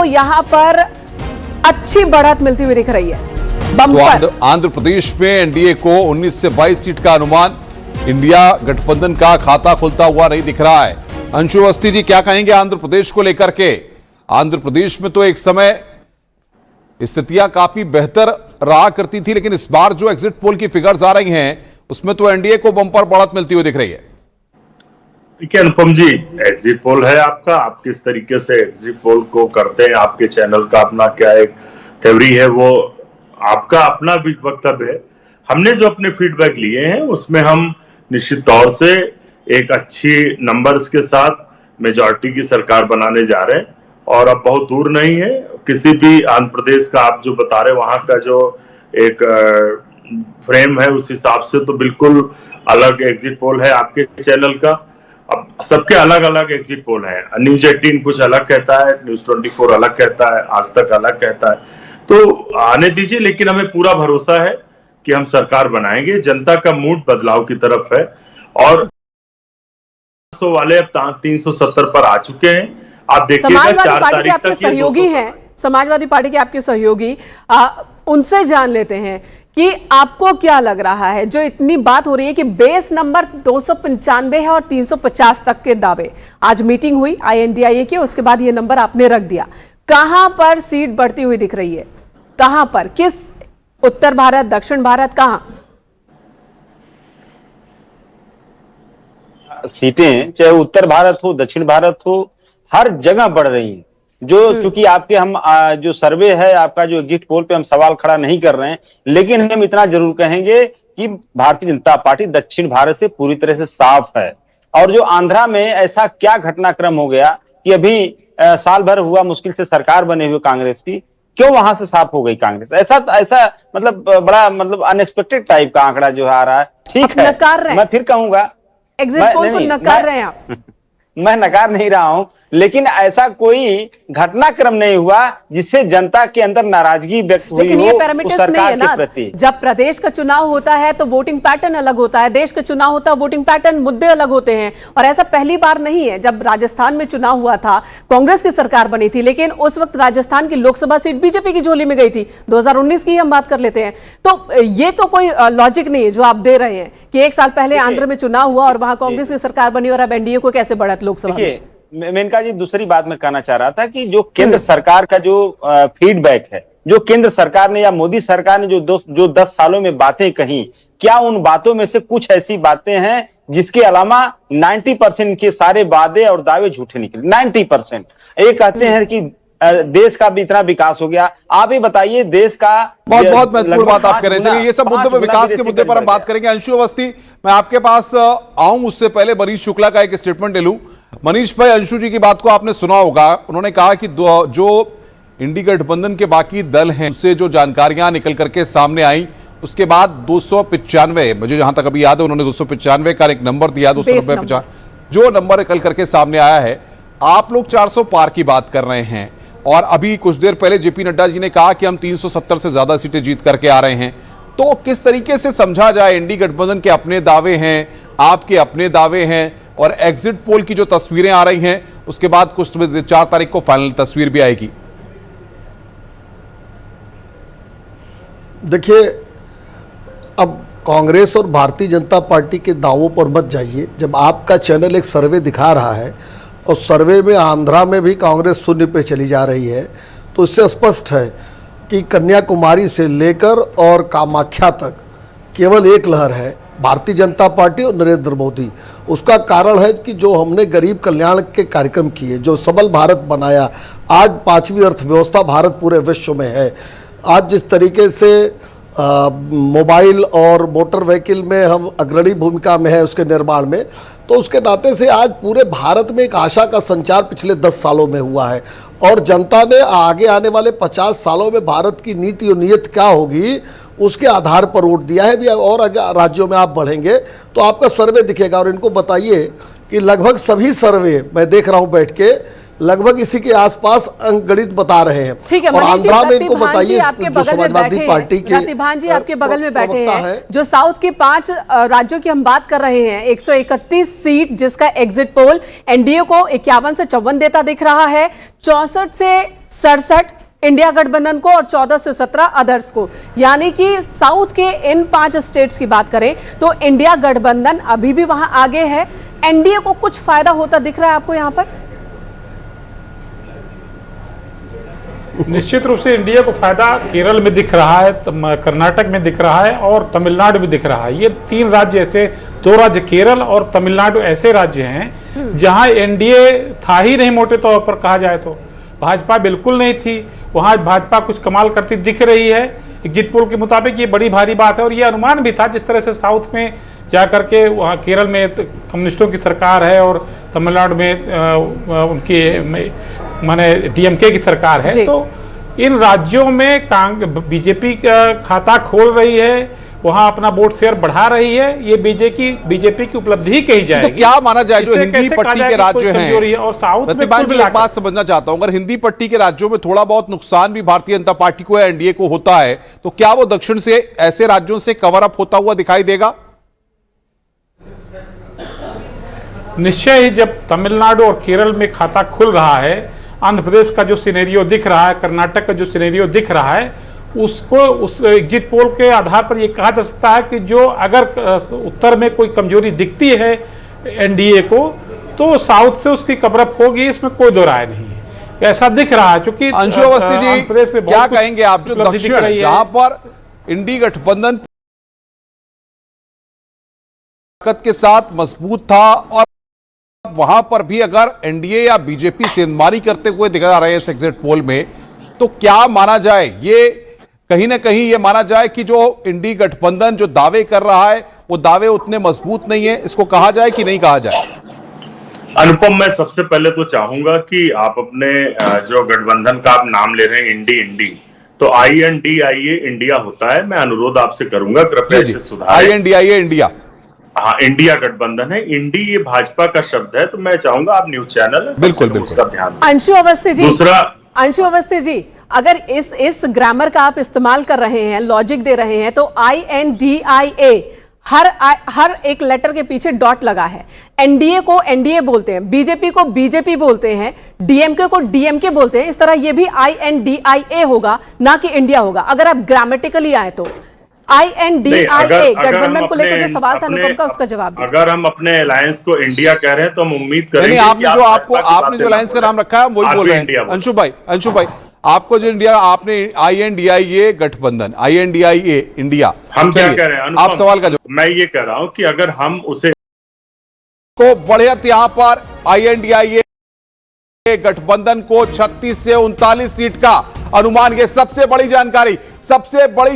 को यहां पर अच्छी बढ़त मिलती हुई दिख रही है। तो आंध्र प्रदेश में एनडीए को 19 से 22 सीट का अनुमान। इंडिया गठबंधन का खाता खुलता हुआ नहीं दिख रहा है। अंशु अवस्थी जी, क्या कहेंगे आंध्र प्रदेश को लेकर के? आंध्र प्रदेश में तो एक समय स्थितियां काफी बेहतर रहा करती थी, लेकिन इस बार जो एग्जिट पोल की फिगर्स आ रही हैं उसमें तो एनडीए को बम्पर बढ़त मिलती हुई दिख रही है। देखिए अनुपम जी, एग्जिट पोल है आपका, आप किस तरीके से एग्जिट पोल को करते हैं, आपके चैनल का अपना क्या एक थ्योरी है, वो आपका अपना भी वक्तव्य है। हमने जो अपने फीडबैक लिए हैं उसमें हम निश्चित तौर से एक अच्छी नंबर्स के साथ मेजॉरिटी की सरकार बनाने जा रहे हैं, और अब बहुत दूर नहीं है। किसी भी आंध्र प्रदेश का आप जो बता रहे वहां का जो एक फ्रेम है उस हिसाब से तो बिल्कुल अलग एग्जिट पोल है आपके चैनल का। अब सबके अलग अलग एग्जिट पोल है। न्यूज 18 कुछ अलग कहता है, न्यूज 24 अलग कहता है, आज तक अलग कहता है। तो आने दीजिए, लेकिन हमें पूरा भरोसा है कि हम सरकार बनाएंगे। जनता का मूड बदलाव की तरफ है, और वाले अब 370 पर आ चुके हैं। आप देखिएगा 4 तारीख तक सहयोगी हैं, समाजवादी पार्टी के आपके सहयोगी, उनसे जान लेते हैं कि आपको क्या लग रहा है। जो इतनी बात हो रही है कि बेस नंबर 295 है और 350 तक के दावे, आज मीटिंग हुई INDIA की, उसके बाद ये नंबर आपने रख दिया। कहां पर सीट बढ़ती हुई दिख रही है? कहां पर? किस उत्तर भारत, दक्षिण भारत, कहां सीटें, चाहे उत्तर भारत हो, दक्षिण भारत हो, हर जगह बढ़ रही हैं। जो चूंकि आपके हम जो सर्वे है आपका, जो एग्जिट पोल पे हम सवाल खड़ा नहीं कर रहे हैं, लेकिन हम इतना जरूर कहेंगे कि भारतीय जनता पार्टी दक्षिण भारत से पूरी तरह से साफ है। और जो आंध्रा में ऐसा क्या घटनाक्रम हो गया कि अभी साल भर हुआ मुश्किल से सरकार बने हुए कांग्रेस की, क्यों वहां से साफ हो गई कांग्रेस? ऐसा मतलब बड़ा मतलब अनएक्सपेक्टेड टाइप का आंकड़ा जो आ रहा है। ठीक है, मैं फिर कहूंगा एग्जिट पोल को नकार रहे हैं आप। मैं नकार नहीं रहा हूं, लेकिन ऐसा कोई घटनाक्रम नहीं हुआ जिससे जनता के अंदर नाराजगी व्यक्त हुई हो। लेकिन ये पैरामीटर्स नहीं है ना। जब प्रदेश का चुनाव होता है तो वोटिंग पैटर्न अलग होता है, देश का चुनाव होता है वोटिंग पैटर्न, मुद्दे अलग होते हैं। और ऐसा पहली बार नहीं है। जब राजस्थान में चुनाव हुआ था, कांग्रेस की सरकार बनी थी, लेकिन उस वक्त राजस्थान की लोकसभा सीट बीजेपी की झोली में गई थी। 2019 की हम बात कर लेते हैं। तो ये तो कोई लॉजिक नहीं है जो आप दे रहे हैं कि एक साल पहले आंध्र में चुनाव हुआ और वहां कांग्रेस की सरकार बनी और अब एनडीए को कैसे बढ़त लोकसभा में। मेनका जी, दूसरी बात मैं कहना चाह रहा था कि जो केंद्र सरकार का जो फीडबैक है, जो केंद्र सरकार ने या मोदी सरकार ने जो 10 सालों में बातें कही, क्या उन बातों में से कुछ ऐसी बातें हैं जिसके अलावा 90% के सारे वादे और दावे झूठे निकले? 90%। ये कहते हैं कि देश का भी इतना विकास हो गया। आप ही बताइए, देश का बहुत महत्वपूर्ण बात आप कर रहे हैं। चलिए, ये सब मुद्दे पर, विकास के मुद्दे पर हम बात करेंगे। अंशु अवस्थी, मैं आपके पास आऊं उससे पहले मनीष शुक्ला का एक स्टेटमेंट ले लूं। मनीष भाई, अंशु जी की बात को आपने सुना होगा। उन्होंने कहा कि जो इंडी गठबंधन के बाकी दल हैं उससे जो जानकारियां निकल करके सामने आई, उसके बाद 295, मुझे जहां तक अभी याद है उन्होंने 295 का एक नंबर दिया, 295 जो नंबर निकल करके सामने आया है। आप लोग 400 पार की बात कर रहे हैं, और अभी कुछ देर पहले जेपी नड्डा जी ने कहा कि हम 370 से ज्यादा सीटें जीत करके आ रहे हैं। तो किस तरीके से समझा जाए? इंडी गठबंधन के अपने दावे हैं, आपके अपने दावे हैं, और एग्जिट पोल की जो तस्वीरें आ रही हैं, उसके बाद कुछ 4 तारीख को फाइनल तस्वीर भी आएगी। देखिए, अब कांग्रेस और भारतीय जनता पार्टी के दावों पर मत जाइए। जब आपका चैनल एक सर्वे दिखा रहा है और सर्वे में आंध्रा में भी कांग्रेस 0 पे चली जा रही है, तो इससे स्पष्ट है कि कन्याकुमारी से लेकर और कामाख्या तक केवल एक लहर है, भारतीय जनता पार्टी और नरेंद्र मोदी। उसका कारण है कि जो हमने गरीब कल्याण के कार्यक्रम किए, जो सबल भारत बनाया, आज 5वीं अर्थव्यवस्था भारत पूरे विश्व में है। आज जिस तरीके से मोबाइल और मोटर व्हीकल में हम अग्रणी भूमिका में है उसके निर्माण में, तो उसके नाते से आज पूरे भारत में एक आशा का संचार पिछले 10 सालों में हुआ है। और जनता ने आगे आने वाले 50 सालों में भारत की नीति और नीयत क्या होगी उसके आधार पर वोट दिया है भी। और अगर राज्यों में आप बढ़ेंगे तो आपका सर्वे दिखेगा। और इनको बताइए कि लगभग सभी सर्वे मैं देख रहा हूँ बैठ के लगभग इसी के आसपास अंकगणित बता रहे हैं। ठीक है और मनीष जी, आंध्रा में इनको प्रतिभान जी बताइए आपके जो बगल में समाजवादी बैठे पार्टी हैं, के प्रतिभान जी आपके बगल में बैठे प्रवक्ता हैं, जो साउथ के 5 राज्यों की हम बात कर रहे हैं, 131 सीट जिसका एग्जिट पोल एनडीए को 51 से 54 देता दिख रहा है, 64 से 67 इंडिया गठबंधन को और 14 से 17 अदर्स को। यानी कि साउथ के इन 5 स्टेट्स की बात करें तो इंडिया गठबंधन अभी भी वहां आगे है। एनडीए को कुछ फायदा होता दिख रहा है आपको यहां पर? निश्चित रूप से इंडिया को फायदा केरल में दिख रहा है, कर्नाटक में दिख रहा है और तमिलनाडु में दिख रहा है। ये 3 राज्य ऐसे, 2 राज्य केरल और तमिलनाडु ऐसे राज्य हैं जहां एनडीए था ही नहीं मोटे तौर पर कहा जाए तो। भाजपा बिल्कुल नहीं थी, वहां भाजपा कुछ कमाल करती दिख रही है। एग्जिट पोल के मुताबिक ये बड़ी भारी बात है और ये अनुमान भी था, जिस तरह से साउथ में जाकर के वहाँ केरल में कम्युनिस्टों की सरकार है और तमिलनाडु में उनकी माने डीएमके की सरकार है, तो इन राज्यों में बीजेपी का खाता खोल रही है, वहां अपना वोट शेयर बढ़ा रही है। ये बीजेपी की उपलब्धि ही कही जाएगी। तो क्या माना जाए जो हिंदी पट्टी के राज्य हैं, और साउथ में एक बात समझना चाहता हूं, अगर हिंदी पट्टी के राज्यों में थोड़ा बहुत नुकसान भी भारतीय जनता पार्टी को या एनडीए को होता है, तो क्या वो दक्षिण से ऐसे राज्यों से कवर अप होता हुआ दिखाई देगा? निश्चय ही, जब तमिलनाडु और केरल में खाता खुल रहा है, आंध्र प्रदेश का जो सिनेरियो दिख रहा है, कर्नाटक का जो सिनेरियो दिख रहा है, उसको उस एग्जिट पोल के आधार पर यह कहा जा सकता है कि जो अगर उत्तर में कोई कमजोरी दिखती है एनडीए को, तो साउथ से उसकी कवरअप होगी, इसमें कोई दो राय नहीं है। ऐसा दिख रहा है क्योंकि अंशु अवस्थी जी क्या कहेंगे आप, जो दक्षिण जहां पर इंडी गठबंधन के साथ मजबूत था और वहां पर भी अगर एनडीए या बीजेपी सेंधमारी करते हुए दिखा रहे हैं इस एग्जिट पोल में, तो क्या माना जाए, ये कहीं ना कहीं ये माना जाए कि जो इंडी गठबंधन जो दावे कर रहा है वो दावे उतने मजबूत नहीं है, इसको कहा जाए कि नहीं कहा जाए? अनुपम, मैं सबसे पहले तो चाहूंगा कि आप अपने जो गठबंधन का आप नाम ले रहे हैं इंडी, तो INDIA इंडिया होता है। मैं अनुरोध आपसे करूंगा कृपया इसे सुधारें। INDIA इंडिया, हाँ, इंडिया गठबंधन है। इंडी ये भाजपा का शब्द है, तो मैं चाहूंगा आप न्यूज चैनल बिल्कुल उसका ध्यान। अंशु अवस्थी जी, दूसरा, अंशु अवस्थी जी, अगर इस ग्रामर का आप इस्तेमाल कर रहे हैं, लॉजिक दे रहे हैं, तो INDIA हर एक लेटर के पीछे डॉट लगा है। एनडीए को एनडीए बोलते हैं, बीजेपी को बीजेपी बोलते हैं, डीएमके को डीएमके बोलते हैं। इस तरह ये भी INDIA होगा, ना कि इंडिया होगा, अगर आप ग्रामेटिकली आए तो। INDIA गठबंधन को लेकर जो सवाल था अनुपम का, उसका जवाब दीजिए। अगर हम अपने अलायंस को इंडिया कह रहे हैं तो हम उम्मीद करेंगे आपने जो अलायंस का नाम रखा है वही बोल रहे हैं। अंशु भाई, आपको जो इंडिया, आपने INDIA गठबंधन, INDIA इंडिया, हम क्या कह रहे हैं? आप सवाल का जवाब। मैं ये कह रहा हूं कि अगर हम उसे को बढ़िया यहां पर INDIA गठबंधन को 36 से 39 सीट का अनुमान, ये सबसे बड़ी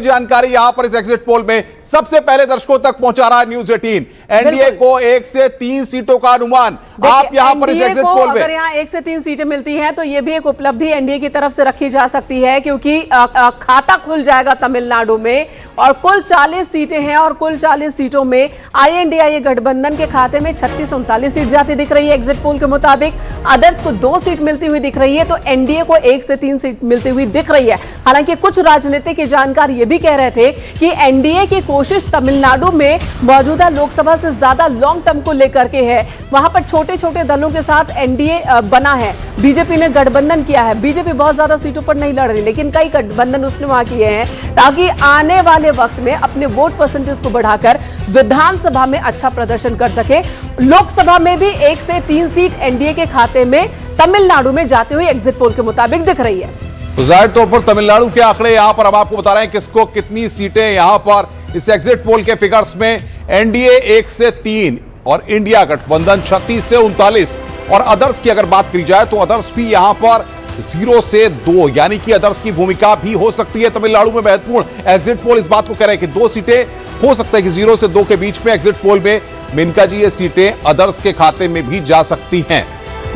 जानकारी यहां पर इस एग्जिट पोल में सबसे पहले दर्शकों तक पहुंचा रहा है न्यूज 18। एनडीए को 1 से 3 सीटों का अनुमान आप यहां पर इस एग्जिट पोल में, अगर यहां 1 से 3 सीटें मिलती हैं तो यह भी एक उपलब्धि एनडीए की तरफ से रखी जा सकती है, क्योंकि खाता खुल जाएगा तमिलनाडु में और कुल 40 सीटें हैं और कुल 40 सीटों में INDIA गठबंधन के खाते में 36 से 39 सीट जाती दिख रही है एग्जिट पोल के मुताबिक। अदर्स को 2 सीट मिलती हुई दिख रही है, तो एनडीए को 1 से 3 सीट मिलती हुई दिख रही है। हालांकि कुछ राजनीतिक जानकार ये भी कह रहे थे कि एनडीए की कोशिश तमिलनाडु में मौजूदा लोकसभा से ज्यादा लॉन्ग टर्म को लेकर के है। वहां पर छोटे छोटे दलों के साथ एनडीए बना है, बीजेपी ने गठबंधन किया है। बीजेपी बहुत ज्यादा सीटों पर नहीं लड़ रही, लेकिन कई गठबंधन उसने वहां किए हैं ताकि आने वाले वक्त में अपने वोट परसेंटेज को बढ़ाकर विधानसभा में अच्छा प्रदर्शन कर सके। लोकसभा में भी 1 से 3 सीट एनडीए के खाते में तमिलनाडु में जाते हुए एग्जिट पोल के मुताबिक दिख रही है। तो जाहिर तौर पर तमिलनाडु के आंकड़े यहां पर हम आपको बता रहे हैं किसको कितनी सीटें यहां पर इस एग्जिट पोल के फिगर्स में। एनडीए 1 से 3 और इंडिया गठबंधन 36 से 39, और अदर्स की अगर बात करी जाए तो अदर्स भी यहां पर 0 से 2, यानी कि अदर्स की भूमिका भी हो सकती है तमिलनाडु में महत्वपूर्ण। एग्जिट पोल इस बात को कह रहे हैं कि 2 सीटें हो सकता है कि 0 से 2 के बीच में एग्जिट पोल में मेनका जी ये सीटें अदर्स के खाते में भी जा सकती हैं।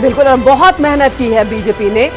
बिल्कुल, और बहुत मेहनत की है बीजेपी ने।